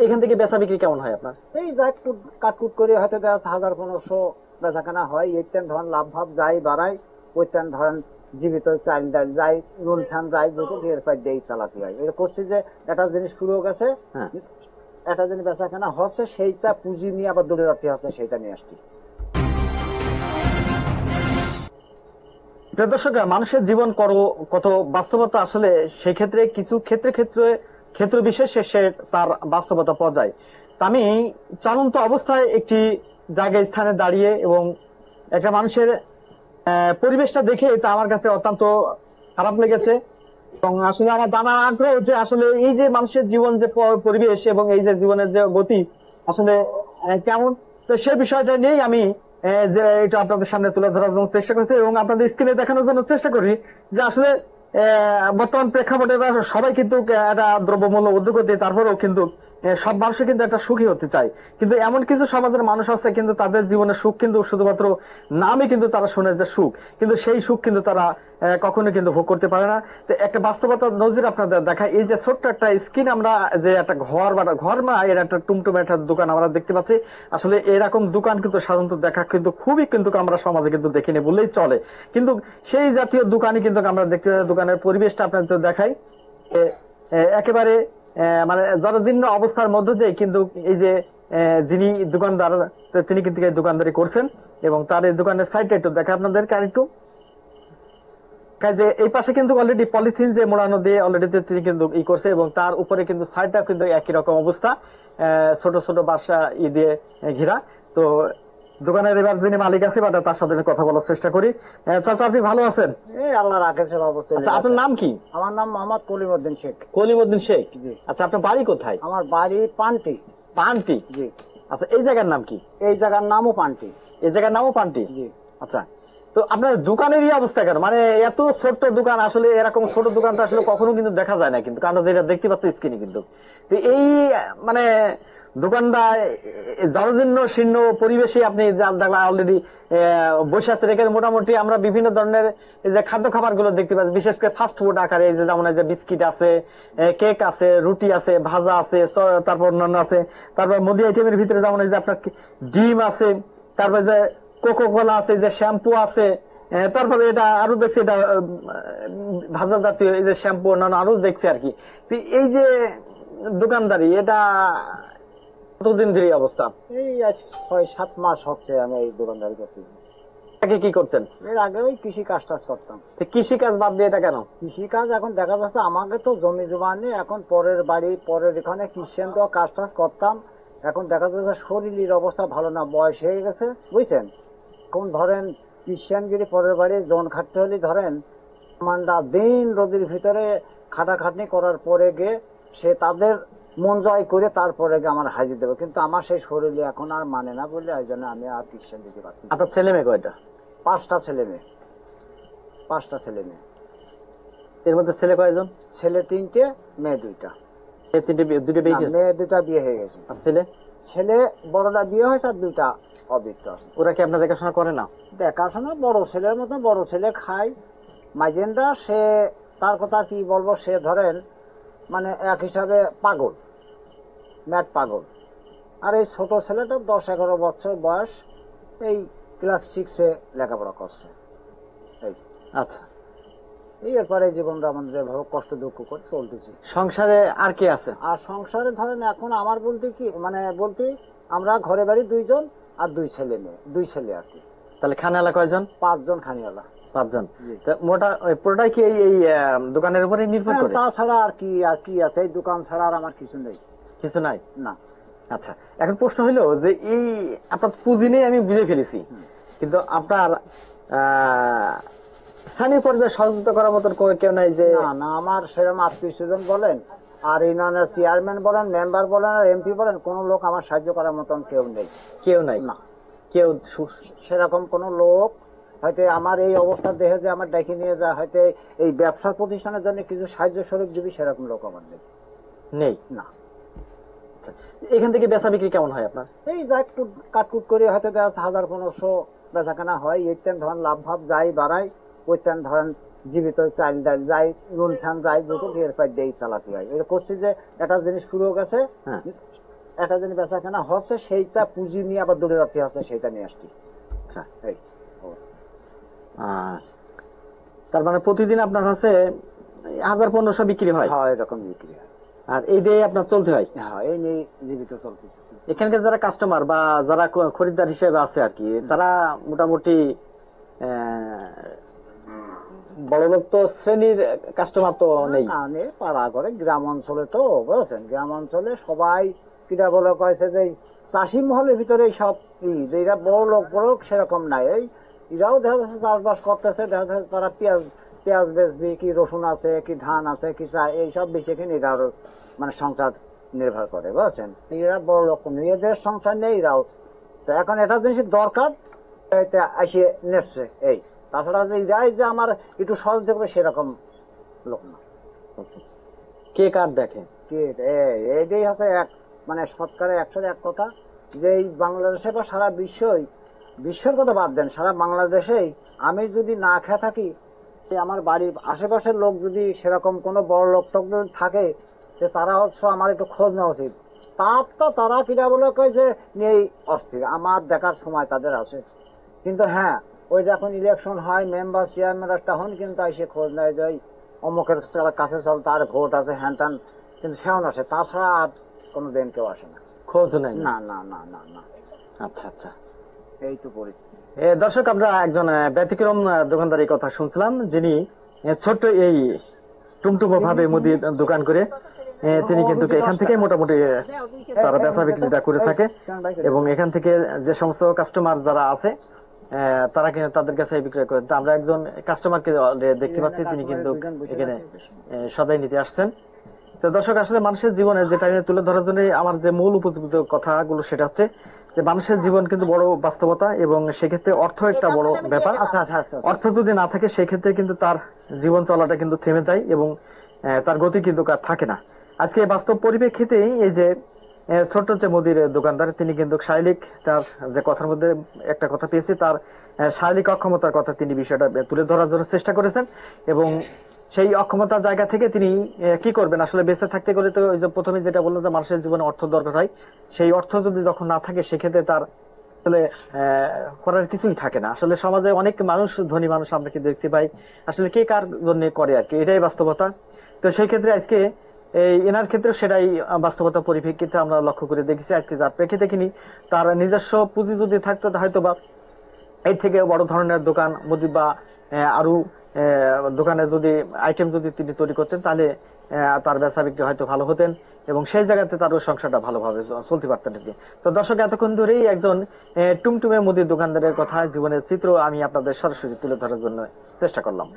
এখান থেকে বেচা বিক্রি কেমন হয় আপনার? এই যাই কাটকুট করে হয়তো দেখা যাচ্ছে 1000-1500 বেচাকেনা হয়। এইটান ধরেন লাভ ভাব যাই বাড়াই, ওইটান ধরেন জীবিত চাল ডাল যাই, নুন ফ্যান যাই, দুটো এর পাই দিয়ে চালাতে হয়। এটা করছি যে একটা জিনিস শুরু হয়ে গেছে, হ্যাঁ। একটা জিনিস বেচাকেনা হচ্ছে, সেইটা পুঁজি নিয়ে আবার দৌড়ে যাচ্ছে হচ্ছে, সেইটা নিয়ে আসছি। প্রিয় দর্শক, মানুষের জীবন কত বাস্তবতা, আসলে সেক্ষেত্রে কিছু ক্ষেত্র বিশেষে সে তার বাস্তবতা পাওয়া যায়। তা আমি চলন্ত অবস্থায় একটি জায়গায় স্থানে দাঁড়িয়ে এবং একটা মানুষের পরিবেশটা দেখে তা আমার কাছে অত্যন্ত খারাপ লেগেছে। এবং আসলে আমার জানার আগ্রহ যে আসলে এই যে মানুষের জীবন যে পরিবেশ এবং এই যে জীবনের যে গতি আসলে কেমন, তো সে বিষয়টা নিয়েই আমি যে এটা আপনাদের সামনে তুলে ধরার জন্য চেষ্টা করছি এবং আপনাদের স্ক্রিনে দেখানোর জন্য চেষ্টা করি যে আসলে বর্তমান প্রেক্ষাপটে সবাই কিন্তু একটা দ্রব্যমূল্য ঊর্ধ্বগতি, তারপরেও কিন্তু সব মানুষই কিন্তু একটা সুখী হতে চায়। কিন্তু এমন কিছু সমাজের মানুষ আছে কিন্তু তাদের জীবনের সুখ কিন্তু শুধুমাত্র নামে কিন্তু তারা শোনে যে সুখ, কিন্তু সেই সুখ কিন্তু তারা কখনো কিন্তু ভোগ করতে পারে না। তো একটা বাস্তবতা নজির আপনাদের দেখা, এই যে ছোট্ট একটা স্ক্রিন আমরা যে একটা ঘর এর একটা টুমটুম একটা দোকান আমরা দেখতে পাচ্ছি। আসলে এরকম দোকান কিন্তু সাধারণত দেখা কিন্তু খুবই কিন্তু আমরা সমাজে কিন্তু দেখিনি বললেই চলে। কিন্তু সেই জাতীয় দোকানই কিন্তু আমরা দেখতে, দোকানের পরিবেশটা আপনাদের দেখাই একেবারে মানে জরাজীর্ণ অবস্থার মধ্য দিয়ে কিন্তু এই যে যিনি দোকানদার তিনি কিন্তু এই দোকানদারি করছেন এবং তার এই দোকানের সাইডটা একটু দেখা আপনাদেরকে আরেকটু। যে এই পাশে কিন্তু অলরেডি পলিথিন যে মোড়ানো দিয়ে অলরেডি তিনি কিন্তু ই করছে এবং তার উপরে কিন্তু সাইডটা কিন্তু একই রকম অবস্থা, ছোট ছোট বাসা দিয়ে ঘেরা। তো দোকানের এবার যিনি মালিক আছে বা তার সাথে আমি কথা বলার চেষ্টা করি। চাচা, আপনি ভালো আছেন? এই আল্লাহ রাখেছে অবস্থা। আচ্ছা, আপনার নাম কি? আমার নাম মোহাম্মদ কলিমউদ্দিন শেখ। কলিমউদ্দিন শেখ, জি। আচ্ছা, আপনার বাড়ি কোথায়? আমার বাড়ি পান্টি। পান্টি, জি। আচ্ছা, এই জায়গার নাম কি? এই জায়গার নামও পান্টি। এই জায়গার নামও পান্টি, জি। আচ্ছা। তো আপনার দোকানের অবস্থা কেন, মানে এত ছোট্ট দোকান, আসলে এরকম ছোট দোকান তো আসলে কখনো কিন্তু দেখা যায় না, কিন্তু কারণ যেটা দেখতে পাচ্ছি স্ক্রিনে কিন্তু তো এই মানে দোকানটা জরাজীর্ণ শীর্ণ পরিবেশে আপনি অলরেডি বসে আছেন। এখানে মোটামুটি আমরা বিভিন্ন ধরনের যে খাদ্য খাবার গুলো দেখতে পাচ্ছি, বিশেষ করে ফাস্ট ফুড আকারে, যে যেমন যে বিস্কিট আছে, কেক আছে, রুটি আছে, ভাজা আছে, তারপর অন্যান্য আছে। তারপর মুদি আইটেমের ভিতরে যেমন যে আপনার ডিম আছে, তারপর যে কোকো কোলা আছে, যে শ্যাম্পু আছে, তারপরে এটা আরো দেখছি এটা ভাজা জাতীয় এই যে শ্যাম্পু অন্যান্য আরো দেখছি আর কি। এই যে দোকানদারি, এটা কতদিন ধরে অবস্থা? এই 6-7 মাস হচ্ছে আমি এই দোকানদারি করতেছি। আগে কি করতেন? এর আগে ওই কৃষি কাজ টাজ করতাম। কৃষি কাজ বাদ দিয়ে এটা কেন? কৃষি কাজ এখন দেখা যাচ্ছে আমাকে তো জমি জমা নেই, এখন পরের বাড়ি পরের এখানে কৃষিয়ান তো কাজ টাজ করতাম। এখন দেখা যাচ্ছে শরীরের অবস্থা ভালো না, বয়স হয়ে গেছে, বুঝছেন। এখন ধরেন কৃষিয়ানগিরি পরের বাড়ি জন খাটতে হলে ধরেন মান্ডা দিন রোদের ভিতরে খাটাখাটনি করার পরে গিয়ে সে তাদের মন জয় করে তারপরে গিয়ে আমার হাজির দেবে, কিন্তু আমার সেই শরীরে এখন আর মানে না বলে এই জন্য আমি আর কৃষিয়ান দিতে পারছি। আপনার ছেলে মেয়ে কয়টা? 5টা ছেলে মেয়ে। 5টা ছেলে মেয়ে। এর মধ্যে ছেলে কয়জন? ছেলে 3টে, মেয়ে 2টা। দুটো বিয়ে গেছে? মেয়ে 2টা বিয়ে হয়ে গেছে। আর ছেলে? ছেলে বড়টা বিয়ে হয়েছে আর 2টা অবিবাহিত। ওরা কি আপনার দেখাশোনা করে না? দেখাশোনা বড় ছেলের মতো, বড় ছেলে খায় মাইজেন্ডা, সে তার কথা কি বলবো, সে ধরেন মানে এক হিসাবে পাগল, ম্যাট পাগল। আর এই ছোট ছেলেটা 10-11 বছর বয়স, এই ক্লাস 6-এ লেখাপড়া করছে। এই আচ্ছা, এরপরে জীবনটা আমাদের এভাবে কষ্ট দুঃখ করে চলতেছি। সংসারে আর কি আছে? আর সংসারে ধরেন এখন আমার বলতে কি মানে বলতে আমরা ঘরে বাড়ি 2 জন আর 2 ছেলে মেয়ে, 2 ছেলে আর কি। তাহলে খানাওয়ালা কয়জন? 5 জন খানিওয়ালা। 5 জন। মোটা পুরোটাই কি এই দোকানের উপরে নির্ভর করে? তাছাড়া আর কি আছে, এই দোকান ছাড়া আর আমার কিছু নেই। কিছু নাই না। আচ্ছা, এখন প্রশ্ন হলো যে এই আপনার পুঁজি নেই আমি বুঝে ফেলেছি, কিন্তু আপনার স্থানীয় পর্যায়ে সহযোগিতা করার মতন কেউ নাই? যে না, আমার সেরকম আত্মীয় স্বজন বলেন আর ইউনিয়নের চেয়ারম্যান বলেন, মেম্বার বলেন আর এমপি বলেন, কোন লোক আমার সাহায্য করার মতন কেউ নেই। কেউ নাই না, কেউ সেরকম কোন লোক হয়তো আমার এই অবস্থা দেখে যে আমার ডেকে নিয়ে যা হয়তো এই ব্যবসার প্রতিষ্ঠানের জন্য কিছু সাহায্য স্বরূপ দিবি, সেরকম লোক আমার নেই। না। এখান থেকে বেচা বিক্রি কেমন হয় আপনার? এই যাই কাটকুট করে হয়তো দেখা যাচ্ছে 1000-1500 বেচাকেনা হয়। এইটান ধরেন লাভ ভাব যাই বাড়াই, ওইটান ধরেন জীবিত চাল ডাল যাই, নুন ফ্যান যাই, দুটো এর পাই দিয়ে চালাতে হয়। এটা করছি যে একটা জিনিস শুরু হয়ে গেছে, একটা দিন বেচা কেনা হচ্ছে, সেইটা পুঁজি নিয়ে আবার দূরে যাচ্ছে হচ্ছে, সেইটা নিয়ে আসছি। আচ্ছা, এই অবস্থা। তার মানে প্রতিদিন আপনার কাছে 1000-1500 বিক্রি হয়, হ্যাঁ এরকম বিক্রি হয়। আর এই দিয়ে আপনার চলতে হয়। হ্যাঁ এই নিয়ে জীবিত চলতেছে। এখানকার যারা কাস্টমার বা যারা খরিদ্দার হিসেবে আছে আর কি, তারা মোটামুটি বড়লোক তো শ্রেণীর কাস্টমার তো নেই। আমি পাড়া করে গ্রাম অঞ্চলে তো বুঝেছেন, গ্রাম অঞ্চলে সবাই কিনা বলে কয়েছে যে চাষি মহলের ভিতরে সব এরা বড় লোক সেরকম নাই। এই এরাও দেখা যাচ্ছে চাষবাস করতেছে, দেখা যাচ্ছে তারা পেঁয়াজ বেচবি, কি রসুন আছে, কি ধান আছে, কি এইসব বেচে কিনে এরা আরো মানে সংসার নির্ভর করে বুঝেছেন। এরা বড় লোক নেই, এদের সংসার নেই এরাও। তো এখন এটা জিনিস দরকার আসিয়ে নেচ্ছে এই। তাছাড়া যে এরাই যে আমার একটু সহজ দেখবে সেরকম লোক না। কে কার দেখে, এইটাই হচ্ছে এক মানে সৎকারে 101 কথা, যে এই বাংলাদেশে বা সারা বিশ্বের কথা বাদ দেন, সারা বাংলাদেশেই আমি যদি না খেয়ে থাকি, আমার বাড়ির আশেপাশের লোক যদি সেরকম কোনো বড় লোক টোক যদি থাকে, যে তারা হচ্ছে আমার একটু খোঁজ নেওয়া উচিত। তারা কিনা বলে কয় যে নেই অস্থির, আমার দেখার সময় তাদের আছে। কিন্তু হ্যাঁ, ওই যখন ইলেকশন হয় মেম্বার চেয়ারম্যান তখন কিন্তু এসে খোঁজ নেয় যে অমুকের কাছে চল, তার ভোট আছে হ্যান ত্যান, কিন্তু সেও আসে। তাছাড়া আর কোনোদিন কেউ আসে না, খোঁজ নেই। না না না না না। আচ্ছা আচ্ছা, এই তো পরি। দর্শক আমরা একজন ব্যতিক্রম দোকানদারের কথা শুনছিলাম, যিনি ছোট্ট এই টুমটুমো ভাবে মুদির দোকান করে তিনি কিন্তু এখান থেকে মোটামুটি তারা বেচা বিক্রিটা করে থাকে, এবং এখান থেকে যে সমস্ত কাস্টমার যারা আছে তারা কিন্তু তাদের কাছে বিক্রয় করেন। তো আমরা একজন কাস্টমারকে দেখতে পাচ্ছি, তিনি কিন্তু এখানে সদাই নিতে আসছেন। তো দর্শক আসলে মানুষের জীবনে যেটা আমি তুলে ধরার জন্য আমার যে মূল উপযুক্ত কথাগুলো সেটা হচ্ছে যে মানুষের জীবন কিন্তু বড় বাস্তবতা, এবং সেক্ষেত্রে অর্থ একটা বড় ব্যাপার। অর্থ যদি না থাকে সেক্ষেত্রে কিন্তু তার জীবন চলাটা কিন্তু থেমে যায়, এবং তার গতি কিন্তু আর থাকে না। আজকে বাস্তব পরিপ্রেক্ষিতে এই যে ছোট্ট যে মুদির দোকানদার, তিনি কিন্তু শারীরিক তার যে কথার মধ্যে একটা কথা পেয়েছি, তার শারীরিক অক্ষমতার কথা তিনি বিষয়টা তুলে ধরার জন্য চেষ্টা করেছেন, এবং সেই অক্ষমতার জায়গা থেকে তিনি কি করবেন আসলে বেঁচে থাকতে গেলে তো ওই যে প্রথমে যেটা বললো যে মানুষের জীবনে অর্থ দরকার হয়, সেই অর্থ যদি যখন না থাকে সেক্ষেত্রে তার আসলে করার কিছুই থাকে না। আসলে সমাজে অনেক মানুষ, ধনী মানুষ আমরা কি দেখতে পাই, আসলে কে কার জন্য করে আর কি, এটাই বাস্তবতা। তো সেই ক্ষেত্রে আজকে এই এনার ক্ষেত্রে সেটাই বাস্তবতা পরিপ্রেক্ষিতে আমরা লক্ষ্য করে দেখেছি। আজকে যার প্রেক্ষিতে কিনি তার নিজস্ব পুঁজি যদি থাকতো হয়তো বা এর থেকে বড় ধরনের দোকান মুদি বা আরো দোকানে যদি আইটেম যদি তিনি তৈরি করতেন, তাহলে তার বেচা বিক্রি হয়তো ভালো হতেন, এবং সেই জায়গাতে তার সংসারটা ভালোভাবে চলতে পারতেন আর কি। তো দর্শক এতক্ষণ ধরেই একজন টুমটুমে মুদির দোকানদারের কথা, জীবনের চিত্র আমি আপনাদের সরাসরি তুলে ধরার জন্য চেষ্টা করলাম।